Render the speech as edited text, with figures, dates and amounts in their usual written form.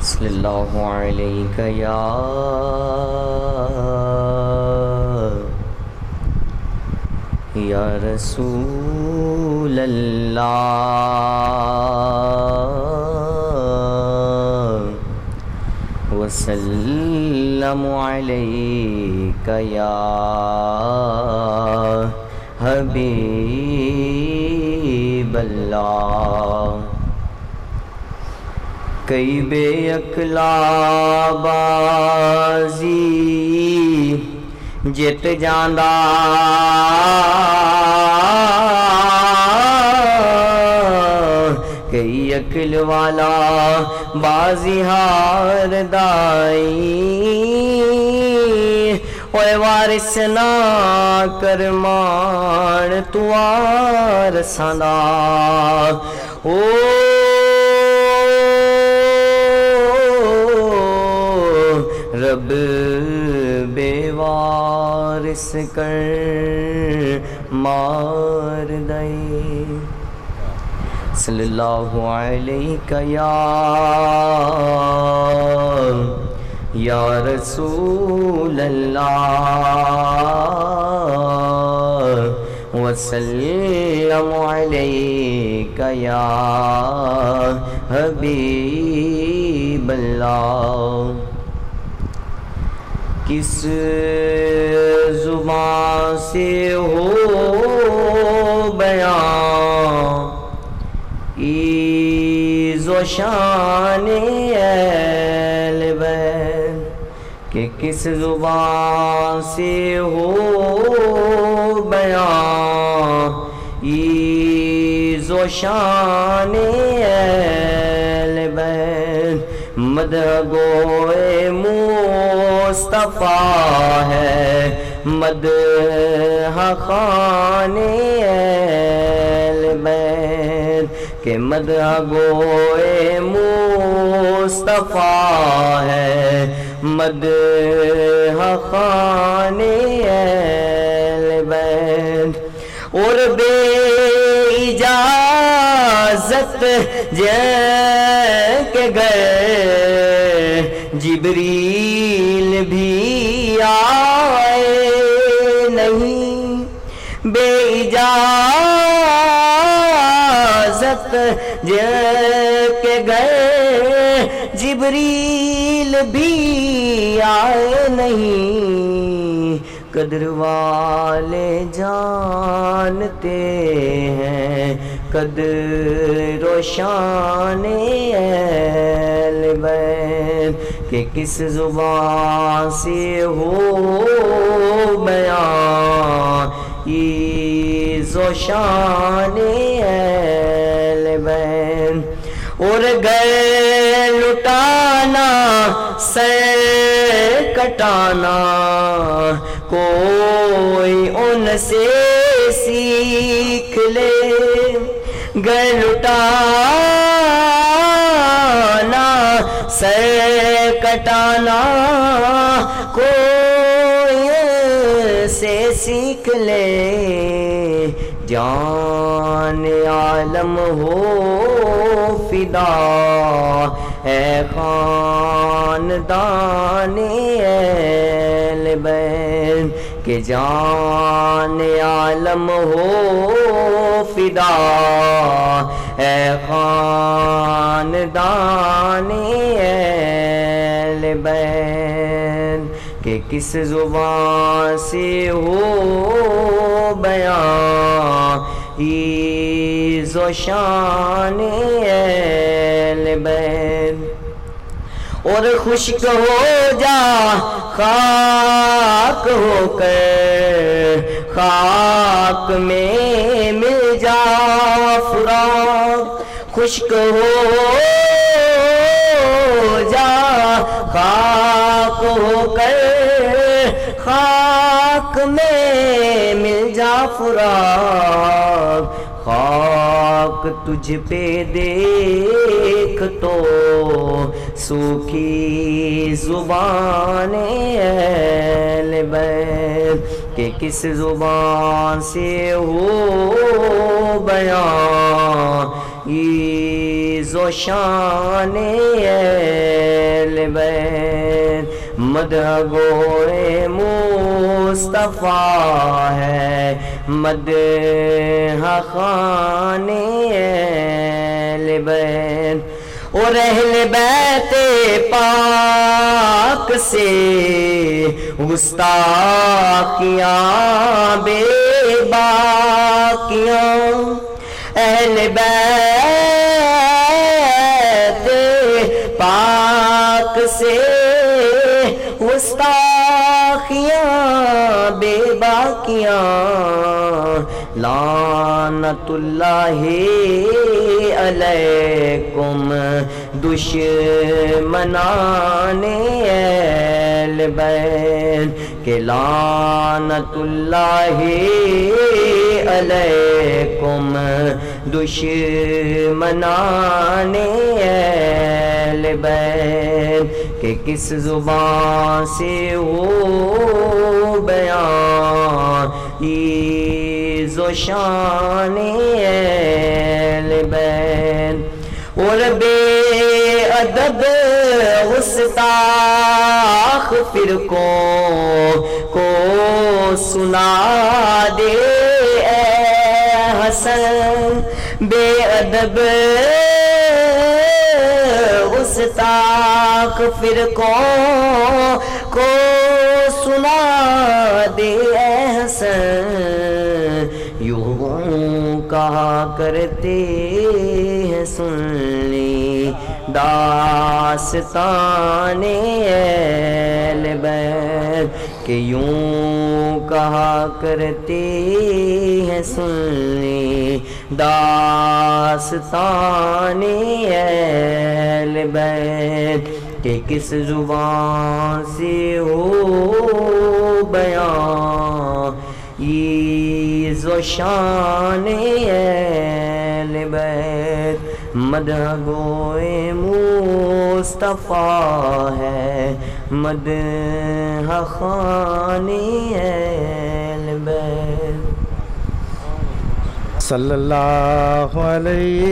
صلی اللہ علیہ یا رسول اللہ وسلم علیک یا حبیب اللہ۔ کئی بے اکلا بازی جت جاندا کئی اکل والا بازی ہار دائی اوے وارث نہ کرمان تو وارثاں دا او رب بے وارث کر مار دے۔ صلی اللہ علیہ یا رسول اللہ وسلم علیک یا حبیب اللہ۔ کس زبان سے ہو بیان عز و شان اہل بیت کہ کس زبان سے ہو بیان عز و شان اہل بیت۔ مدح گوئے مصطفیٰ ہے مدح خوان اہل بیت کہ مدح گوئے مصطفیٰ ہے مدح خوان اہل بیت۔ اور بے اجازت کے گئے جبریل بھی آئے نہیں، بے اجازت کے گئے جبریل بھی آئے نہیں۔ قدر والے جانتے ہیں قدر و شان اہل بیت کہ کس زبان سے ہو بیان عز و شان اہل بیت۔ اور گئے لٹانا سر کٹانا کوئی ان سے سیکھ لے، گئے لٹانا سر کٹانا کوئی سے سیکھ لے۔ جان عالم ہو فدا اے خاندان اہل بیت کہ جان عالم ہو فدا اے خاندان اہل بیت کہ کس زبان سے ہو بیان عز و شان اہل بیت۔ اور خشک ہو جا خاک ہو کر خاک میں مل جا فراق، خشک ہو جا خاک ہو کر خاک میں مل جا فراق۔ خاک تجھ پہ دیکھ تو سوکھی زبان اہل بیت کہ کس زبان سے ہو بیان عز و شان مدح گوئے مصطفیٰ ہے، مدح خوان اہل بیت، اور اہل بیت پاک سے گستاخیاں بے باقیاں، اہل بیت پاک سے گستاخیاں بے باقیاں، لعنت اللہ علیکم دشمنان اہل بیت، کہ لعنت اللہ علیکم دشمنان اہل بیت، کہ کس زبان سے ہو بیان عز و شان اہل بیت، اور بے ادب گستاخ فرقوں کو سنا دے اے حسن، بے ادب گستاخ فرقوں کو سنا دے اے حسن، یوں کہا کرتے ہیں سن لی داستان اہل بیت، کہ یوں کہا کرتے ہیں سن لی داستان اہل بیت، کہ کس زبان سے ہو بیان عز و شان اہل بیت، مدح گوئے مصطفیٰ ہے، مدح خوان اہل بیت، صلی اللہ علیہ